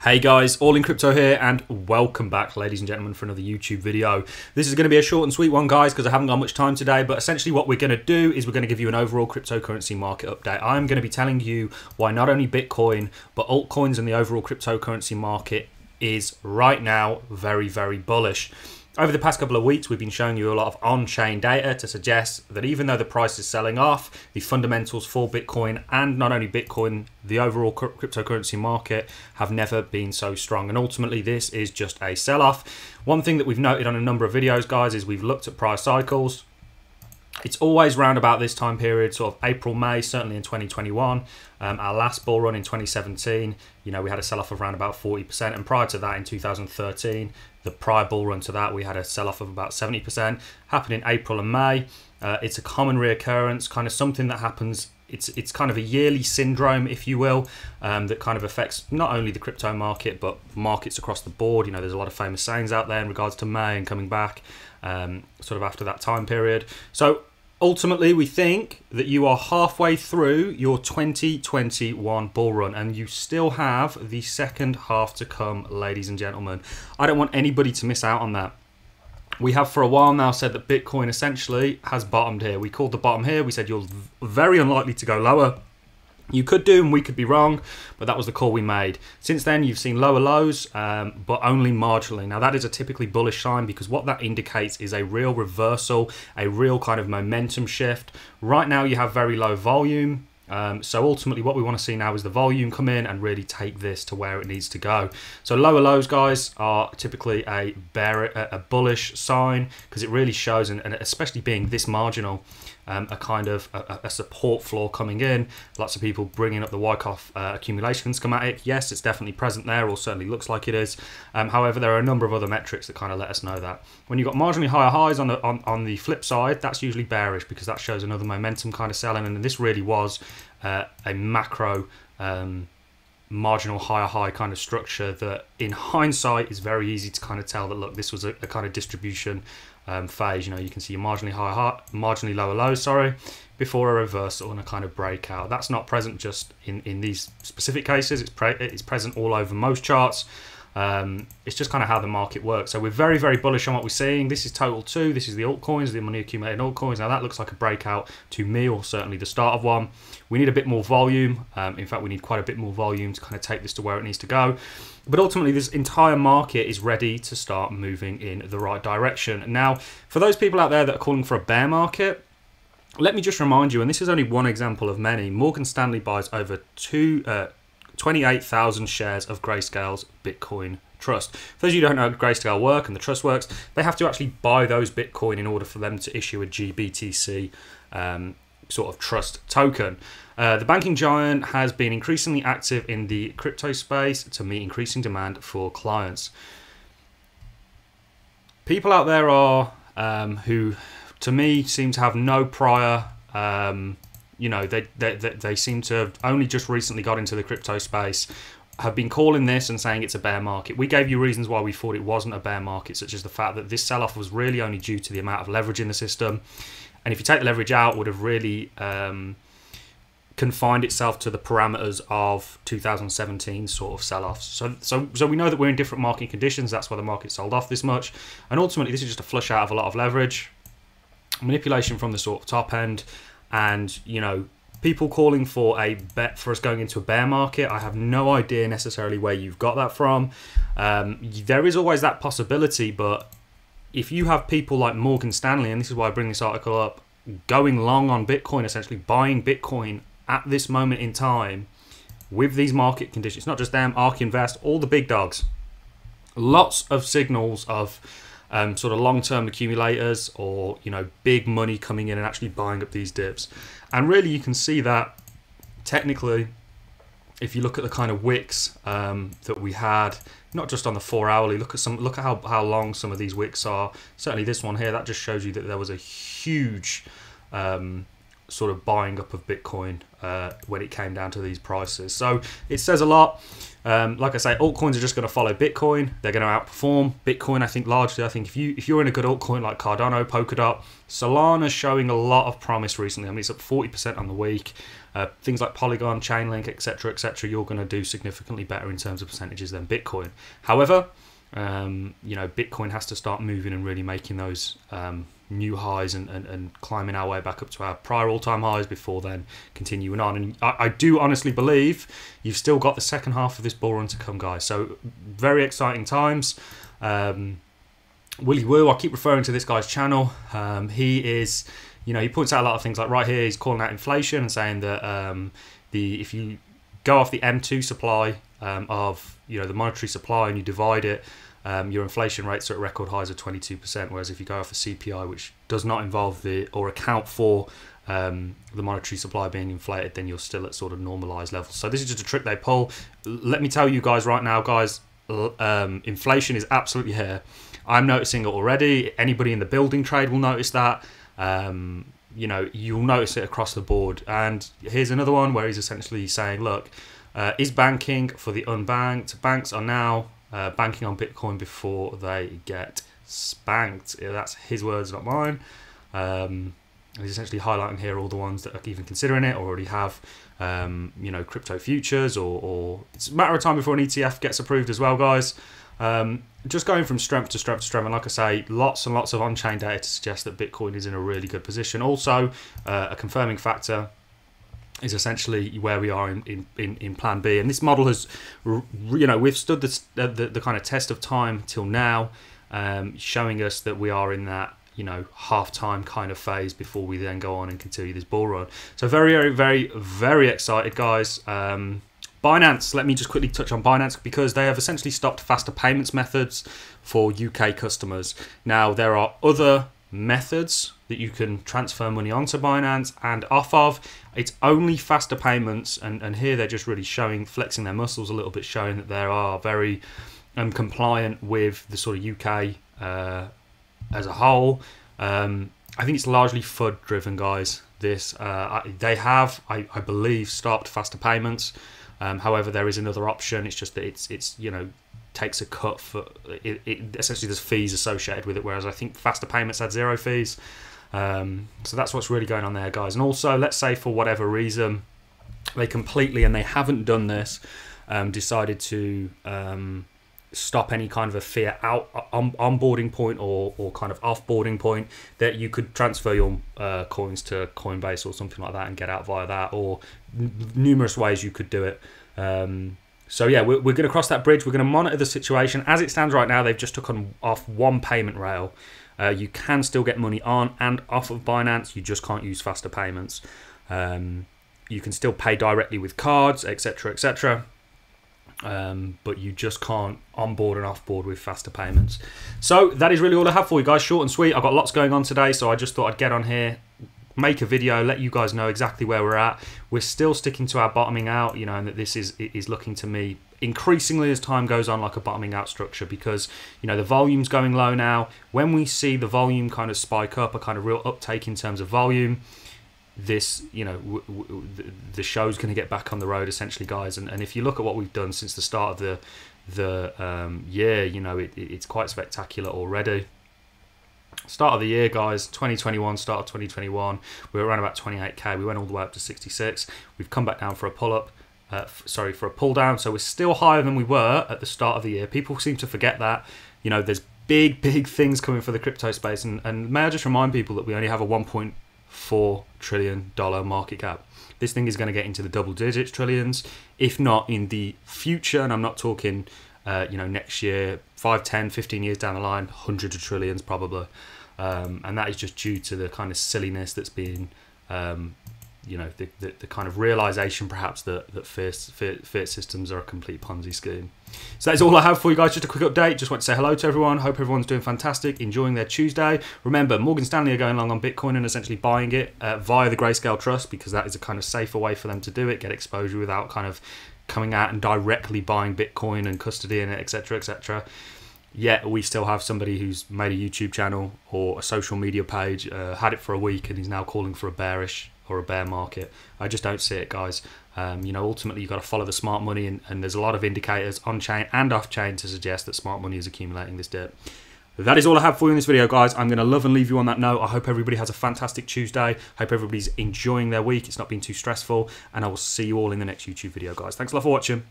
Hey guys, All in Crypto here and welcome back ladies and gentlemen for another YouTube video. This is going to be a short and sweet one guys because I haven't got much time today, but essentially what we're going to do is we're going to give you an overall cryptocurrency market update. I'm going to be telling you why not only Bitcoin but altcoins and the overall cryptocurrency market is right now very, very bullish. Over the past couple of weeks, we've been showing you a lot of on-chain data to suggest that even though the price is selling off, the fundamentals for Bitcoin and not only Bitcoin, the overall cryptocurrency market have never been so strong. And ultimately, this is just a sell-off. One thing that we've noted on a number of videos, guys, is we've looked at price cycles. It's always round about this time period, sort of April, May, certainly in 2021. Our last bull run in 2017, we had a sell-off of around about 40%. And prior to that, in 2013, the prior bull run to that, we had a sell-off of about 70%. Happened in April and May. It's a common reoccurrence, kind of something that happens. It's kind of a yearly syndrome, if you will, that kind of affects not only the crypto market, but markets across the board. There's a lot of famous sayings out there in regards to May and coming back sort of after that time period. So ultimately, we think that you are halfway through your 2021 bull run and you still have the second half to come, ladies and gentlemen. I don't want anybody to miss out on that. We have for a while now said that Bitcoin essentially has bottomed here. We called the bottom here. We said you're very unlikely to go lower. You could do and we could be wrong, but that was the call we made. Since then, you've seen lower lows, but only marginally. Now, that is a typically bullish sign because what that indicates is a real reversal, a real kind of momentum shift. Right now, you have very low volume. So ultimately, what we want to see now is the volume come in and really take this to where it needs to go. So lower lows, guys, are typically a bullish sign because it really shows, and especially being this marginal, a kind of a support floor coming in. Lots of people bringing up the Wyckoff accumulation schematic. Yes, it's definitely present there, or certainly looks like it is. However, there are a number of other metrics that kind of let us know that. When you've got marginally higher highs on the flip side, that's usually bearish because that shows another momentum kind of selling, and this really was a macro marginal higher high kind of structure that in hindsight is very easy to kind of tell that, look, this was a kind of distribution phase. You can see your marginally lower lows, before a reversal and a kind of breakout. That's not present just in these specific cases. It's present all over most charts. It's just kind of how the market works. So we're very, very bullish on what we're seeing. This is total 2. This is the altcoins, the money accumulated altcoins. Now that looks like a breakout to me, or certainly the start of one. We need a bit more volume. In fact, we need quite a bit more volume to kind of take this to where it needs to go. But ultimately, this entire market is ready to start moving in the right direction. Now, for those people out there that are calling for a bear market, let me just remind you, and this is only one example of many, Morgan Stanley buys over 28,000 shares of Grayscale's Bitcoin Trust. For those of you who don't know how Grayscale work and the trust works, they have to actually buy those Bitcoin in order for them to issue a GBTC sort of trust token. The banking giant has been increasingly active in the crypto space to meet increasing demand for clients. People out there are who, to me, seem to have no prior. They seem to have only just recently got into the crypto space, have been calling this and saying it's a bear market. We gave you reasons why we thought it wasn't a bear market, such as the fact that this sell-off was really only due to the amount of leverage in the system. And if you take the leverage out, would have really confined itself to the parameters of 2017 sort of sell-offs. So we know that we're in different market conditions. That's why the market sold off this much. And ultimately, this is just a flush out of a lot of leverage, manipulation from the sort of top end, and people calling for a bet for us going into a bear market. I have no idea necessarily where you've got that from. There is always that possibility, but if you have people like Morgan Stanley, and this is why I bring this article up, going long on Bitcoin, essentially buying Bitcoin at this moment in time with these market conditions, not just them, ARK Invest, all the big dogs, lots of signals of sort of long-term accumulators or big money coming in and actually buying up these dips. And really you can see that technically if you look at the kind of wicks that we had, not just on the 4-hourly, look at how long some of these wicks are. Certainly this one here, that just shows you that there was a huge sort of buying up of Bitcoin when it came down to these prices. So it says a lot. Like I say, altcoins are just going to follow Bitcoin. They're going to outperform Bitcoin. I think largely. I think if you're in a good altcoin like Cardano, Polkadot, Solana's showing a lot of promise recently. I mean, it's up 40% on the week. Things like Polygon, Chainlink, etc., you're going to do significantly better in terms of percentages than Bitcoin. However, you know, Bitcoin has to start moving and really making those new highs and climbing our way back up to our prior all-time highs before then continuing on. And I do honestly believe you've still got the second half of this bull run to come, guys. So very exciting times. Willy Woo, I keep referring to this guy's channel. He is, you know, he points out a lot of things, like right here he's calling out inflation and saying that if you go off the M2 supply of, you know, the monetary supply, and you divide it, your inflation rates are at record highs of 22%, whereas if you go off a CPI, which does not involve or account for the monetary supply being inflated, then you're still at sort of normalized levels. So this is just a trick they pull. Let me tell you guys right now, guys, inflation is absolutely here. I'm noticing it already. Anybody in the building trade will notice that. You know, you'll notice it across the board. And here's another one where he's essentially saying, look, is banking for the unbanked. Banks are now banking on Bitcoin before they get spanked. Yeah, that's his words, not mine. He's essentially highlighting here all the ones that are even considering it or already have, you know, crypto futures, or it's a matter of time before an ETF gets approved as well, guys. Just going from strength to strength to strength, and like I say, lots and lots of on-chain data to suggest that Bitcoin is in a really good position. Also, a confirming factor is essentially where we are in Plan B, and this model has, you know, withstood the kind of test of time till now, showing us that we are in that, you know, half-time kind of phase before we then go on and continue this bull run. So very excited, guys. Binance, let me just quickly touch on Binance, because they have essentially stopped faster payments methods for UK customers. Now, there are other methods that you can transfer money onto Binance and off of. It's only faster payments, and here they're just really flexing their muscles a little bit, showing that they are very compliant with the sort of UK as a whole. I think it's largely FUD driven, guys. They have, I believe, stopped faster payments. However, there is another option. It's just that it's you know, takes a cut for it. Essentially, there's fees associated with it, whereas I think faster payments had 0 fees. So that's what's really going on there, guys. And also, let's say for whatever reason they completely, and they haven't done this, decided to stop any kind of a fiat onboarding point or kind of offboarding point, that you could transfer your coins to Coinbase or something like that and get out via that, or numerous ways you could do it. So yeah, we're going to cross that bridge. We're going to monitor the situation. As it stands right now, they've just off one payment rail. You can still get money on and off of Binance. You just can't use faster payments. You can still pay directly with cards, etc., but you just can't onboard and offboard with faster payments. So that is really all I have for you guys. Short and sweet. I've got lots going on today, so I just thought I'd get on here, make a video, let you guys know exactly where we're at. We're still sticking to our bottoming out, you know, and that this is looking to me increasingly as time goes on like a bottoming out structure, because, you know, the volume's going low now. When we see the volume kind of spike up, a kind of real uptake in terms of volume, this, you know, the show's going to get back on the road essentially, guys. And if you look at what we've done since the start of the year, you know, it's quite spectacular already. Start of the year, guys, 2021, start of 2021, we were around about 28k. We went all the way up to 66. We've come back down for a pull-up, for a pull-down. So we're still higher than we were at the start of the year. People seem to forget that. You know, there's big things coming for the crypto space. And may I just remind people that we only have a $1.4 trillion market cap. This thing is going to get into the double digits trillions, if not in the future. And I'm not talking, you know, next year, 5, 10, 15 years down the line, hundreds of trillions probably. And that is just due to the kind of silliness that's been, you know, the kind of realization perhaps that fiat systems are a complete Ponzi scheme. So that's all I have for you guys. Just a quick update. Just want to say hello to everyone. Hope everyone's doing fantastic, enjoying their Tuesday. Remember, Morgan Stanley are going long on Bitcoin and essentially buying it via the Grayscale Trust, because that is a kind of safer way for them to do it, get exposure without kind of coming out and directly buying Bitcoin and custodying it, etc. Yet we still have somebody who's made a YouTube channel or a social media page, had it for a week, and is now calling for a bearish or a bear market. I just don't see it, guys. You know, ultimately you've got to follow the smart money, and there's a lot of indicators on chain and off chain to suggest that smart money is accumulating this dirt. That is all I have for you in this video, guys. I'm going to love and leave you on that note. I hope everybody has a fantastic Tuesday. Hope everybody's enjoying their week. It's not been too stressful. And I will see you all in the next YouTube video, guys. Thanks a lot for watching.